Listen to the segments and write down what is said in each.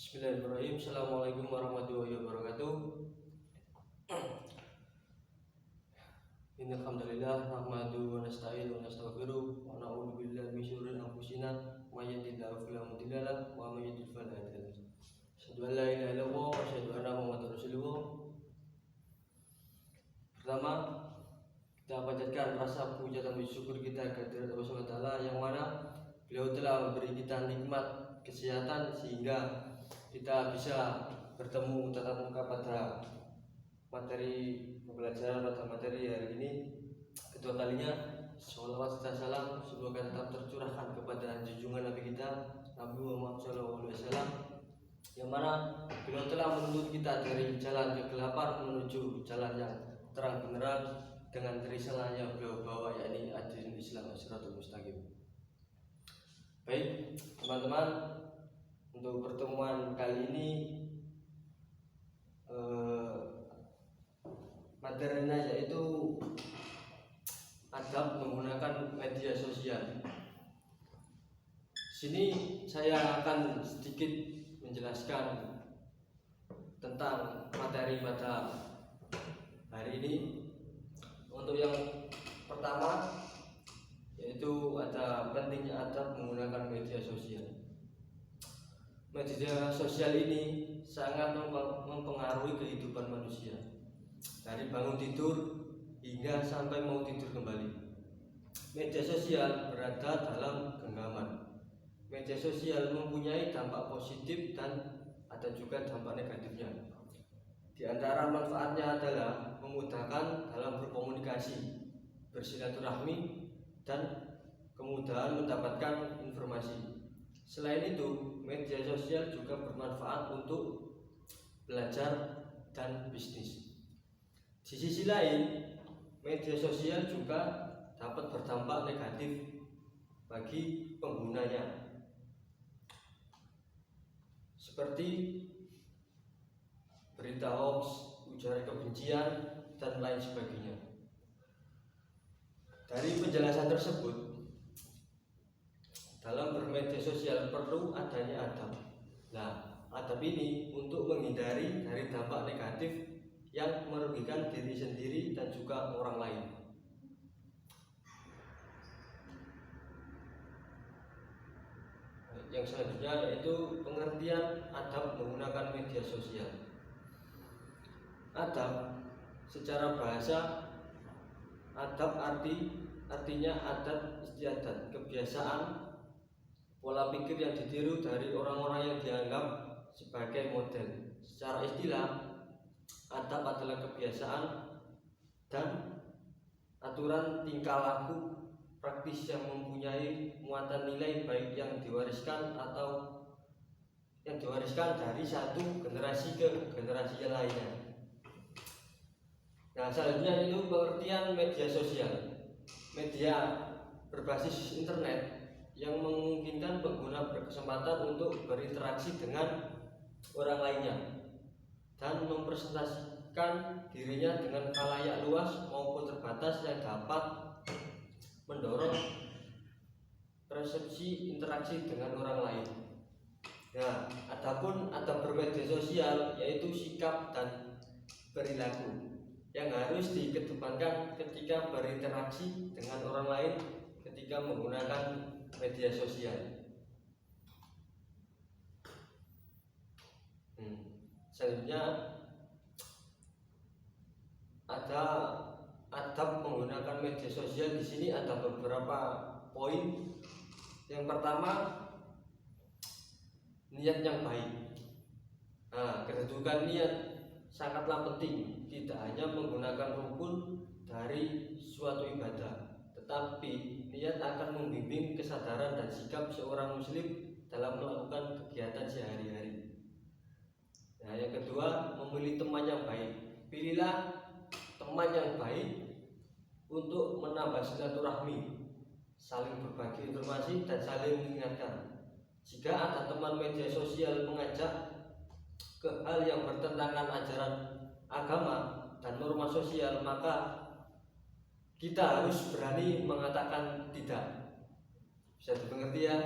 Bismillahirrahmanirrahim. Assalamualaikum warahmatullahi wabarakatuh. Innal hamdalillah nahmaduhu wa nasta'inuhu wa nastaghfiruh wa na'udzu billahi min syururi anfusina may yahdihillahu fala mudilla lahu wa may yudlil fala hadiya lahu. Asyhadu an la ilaha illallah wa asyhadu anna Muhammadar Rasulullah. Pertama, kita panjatkan rasa puja dan syukur kita kepada Allah Subhanahu wa taala yang mana beliau telah memberi kita nikmat kesehatan sehingga kita bisa bertemu tatap muka pada materi pembelajaran pada materi hari ini. Kedua kalinya, sholawat serta salam semoga tetap tercurahkan kepada junjungan Nabi kita Nabi Muhammad SAW, yang mana beliau telah menuntut kita dari jalan kegelapan menuju jalan yang terang benderang dengan risalah yang beliau bawa, yakni ad-din Islam as-siratal mustaqim. Baik teman-teman, untuk pertemuan kali ini materinya yaitu adab menggunakan media sosial. Sini saya akan sedikit menjelaskan tentang materi pada hari ini. Untuk yang pertama yaitu ada pentingnya adab menggunakan media sosial. Media sosial ini sangat mempengaruhi kehidupan manusia, dari bangun tidur hingga sampai mau tidur kembali. Media sosial berada dalam genggaman. Media sosial mempunyai dampak positif dan ada juga dampak negatifnya. Di antara manfaatnya adalah memudahkan dalam berkomunikasi, bersilaturahmi, dan kemudahan mendapatkan informasi. Selain itu, media sosial juga bermanfaat untuk belajar dan bisnis. Di sisi lain, media sosial juga dapat berdampak negatif bagi penggunanya, seperti berita hoax, ujaran kebencian, dan lain sebagainya. Dari penjelasan tersebut, dalam bermedia sosial perlu adanya adab. Nah, adab ini untuk menghindari dari dampak negatif yang merugikan diri sendiri dan juga orang lain. Yang selanjutnya yaitu pengertian adab menggunakan media sosial. Adab secara bahasa, adab artinya adat istiadat, kebiasaan, pola pikir yang ditiru dari orang-orang yang dianggap sebagai model. Secara istilah, adab adalah kebiasaan dan aturan tingkah laku praktis yang mempunyai muatan nilai baik yang diwariskan atau yang diwariskan dari satu generasi ke generasi yang lainnya. Nah, selanjutnya itu pengertian media sosial. Media berbasis internet yang memungkinkan pengguna berkesempatan untuk berinteraksi dengan orang lainnya dan mempresentasikan dirinya dengan khalayak luas maupun terbatas yang dapat mendorong persepsi interaksi dengan orang lain. Nah, adapun adab bermedia sosial yaitu sikap dan perilaku yang harus dikedepankan ketika berinteraksi dengan orang lain ketika menggunakan media sosial. Selanjutnya ada adab menggunakan media sosial. Di sini ada beberapa poin. Yang pertama, niat yang baik. Nah, kedudukan niat sangatlah penting. Tidak hanya menggunakan rukun dari suatu ibadah, tetapi niat akan membimbing kesadaran dan sikap seorang muslim dalam melakukan kegiatan sehari-hari. Nah, yang kedua, memilih teman yang baik. Pilihlah teman yang baik untuk menambah silaturahmi, saling berbagi informasi dan saling mengingatkan. Jika ada teman media sosial mengajak ke hal yang bertentangan ajaran agama dan norma sosial, maka kita harus berani mengatakan tidak. Bisa dimengerti ya?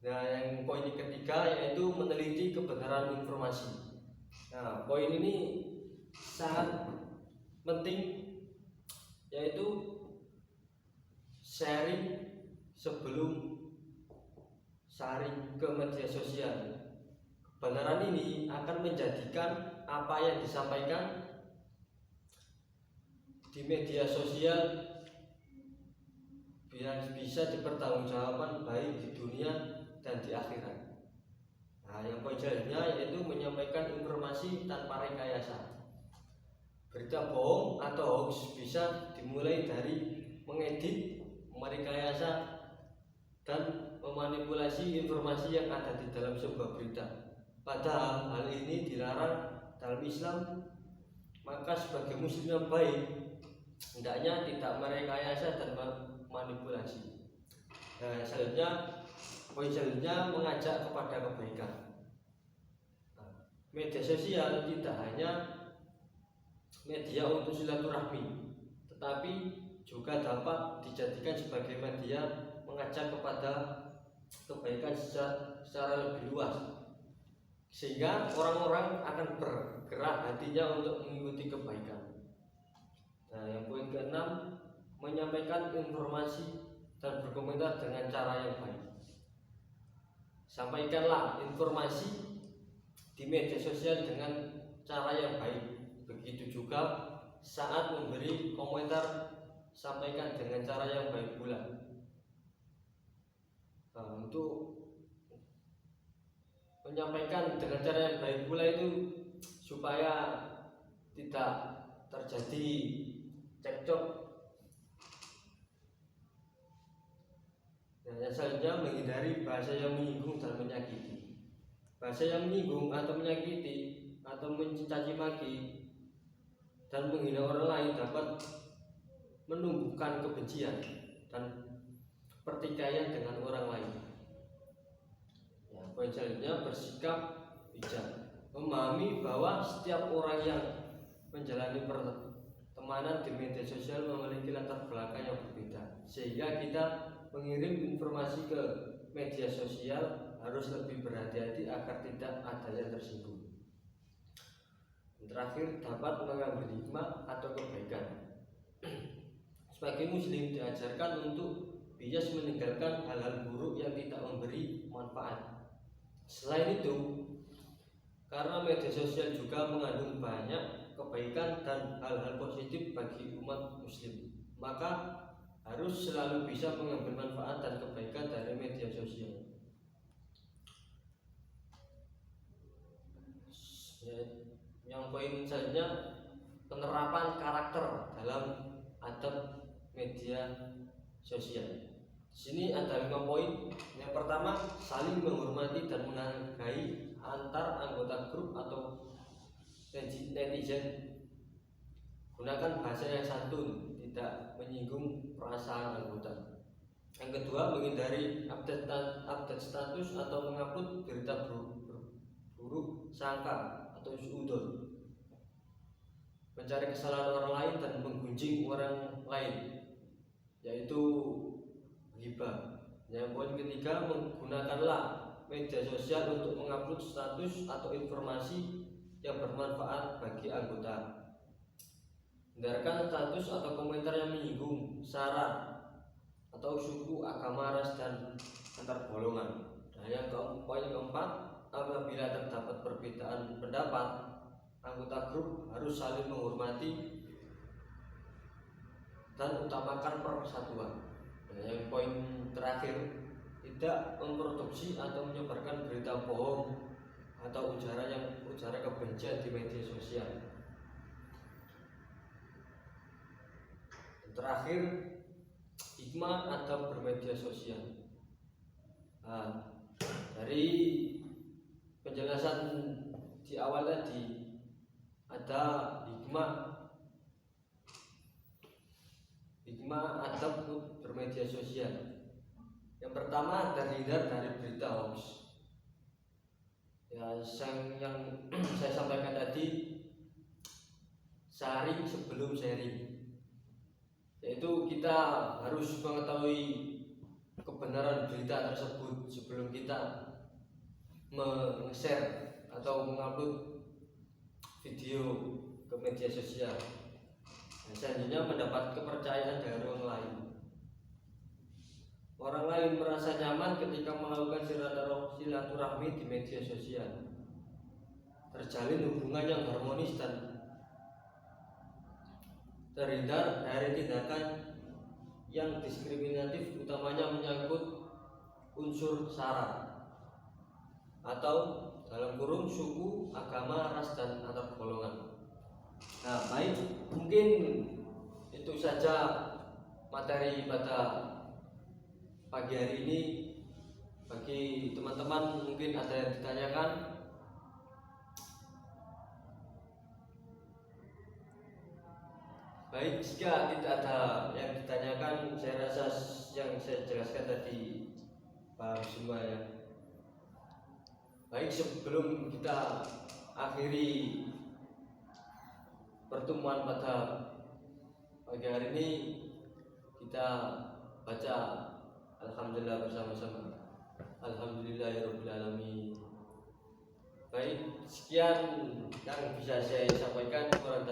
Nah, yang poin ketiga yaitu meneliti kebenaran informasi. Nah, poin ini sangat penting, yaitu sharing sebelum sharing ke media sosial. Kebenaran ini akan menjadikan apa yang disampaikan di media sosial biar bisa dipertanggungjawabkan baik di dunia dan di akhirat. Nah, yang poin selanjutnya yaitu menyampaikan informasi tanpa rekayasa. Berita bohong atau hoax bisa dimulai dari mengedit, merekayasa, dan memanipulasi informasi yang ada di dalam sebuah berita. Padahal hal ini dilarang dalam Islam, maka sebagai muslim yang baik hendaknya tidak merekayasa dan memanipulasi. Nah, selanjutnya poin selanjutnya mengajak kepada kebaikan. Nah, media sosial tidak hanya media untuk silaturahmi, tetapi juga dapat dijadikan sebagai media mengajak kepada kebaikan secara lebih luas, sehingga orang-orang akan bergerak hatinya untuk mengikuti kebaikan. Nah, yang poin keenam menyampaikan informasi dan berkomentar dengan cara yang baik. Sampaikanlah informasi di media sosial dengan cara yang baik. Begitu juga saat memberi komentar, sampaikan dengan cara yang baik pula. Nah, untuk menyampaikan dengan cara yang baik pula itu supaya tidak terjadi cekcok. Nah, yang selanjutnya menghindari bahasa yang menyinggung dan menyakiti. Bahasa yang menyinggung atau menyakiti atau mencaci maki dan menghina orang lain dapat menumbuhkan kebencian dan pertikaian dengan orang lain. Ya, poin selanjutnya bersikap bijak. Memahami bahwa setiap orang yang menjalani pertemanan di media sosial memiliki latar belakang yang berbeda, sehingga kita mengirim informasi ke media sosial harus lebih berhati-hati agar tidak ada yang tersinggung. Terakhir, dapat mengambil hikmah atau kebaikan. Sebagai muslim diajarkan untuk bias meninggalkan hal-hal buruk yang tidak memberi manfaat. Selain itu, karena media sosial juga mengandung banyak kebaikan dan hal-hal positif bagi umat muslim, maka harus selalu bisa mengambil manfaat dan kebaikan dari media sosial. Yang poin selanjutnya penerapan karakter dalam adab media sosial. Di sini ada 5 poin. Yang pertama, saling menghormati dan menghargai antar anggota grup atau netizen. Gunakan bahasa yang santun, tidak menyinggung perasaan anggota. Yang kedua, menghindari update status atau mengupload berita buruk sangka atau suudzon, mencari kesalahan orang lain dan menggunjing orang lain, yaitu ghibah. Yang poin ketiga, menggunakanlah media sosial untuk mengupload status atau informasi yang bermanfaat bagi anggota. Hindarkan status atau komentar yang menyinggung sara atau suku, agama, ras, dan antar golongan. Nah, yang poin keempat, apabila terdapat perbedaan pendapat, anggota grup harus saling menghormati dan utamakan persatuan. Nah, yang poin terakhir, tidak memproduksi atau menyebarkan berita bohong atau ujaran kebencian di media sosial. Terakhir, hikmah adab bermedia sosial. Nah, dari penjelasan di awal tadi ada hikmah adab bermedia sosial. Yang pertama, terhindar dari berita hoax. Ya, yang saya sampaikan tadi, sharing sebelum sharing, yaitu kita harus mengetahui kebenaran berita tersebut sebelum kita share atau mengupload video ke media sosial. Selanjutnya mendapat kepercayaan dari orang lain. Orang lain merasa nyaman ketika melakukan silaturahmi di media sosial. Terjalin hubungan yang harmonis dan terhindar dari tindakan yang diskriminatif, utamanya menyangkut unsur sara atau dalam kurung suku, agama, ras, dan antar golongan. Nah, baik, mungkin itu saja materi pada pagi hari ini. Bagi teman-teman mungkin ada yang ditanyakan. Baik, jika tidak ada yang ditanyakan, saya rasa yang saya jelaskan tadi paham semua ya. Baik, sebelum kita akhiri pertemuan pada pagi hari ini, kita baca alhamdulillah bersama-sama. Alhamdulillahirobbilalamin. Baik, sekian yang bisa saya sampaikan. Kurang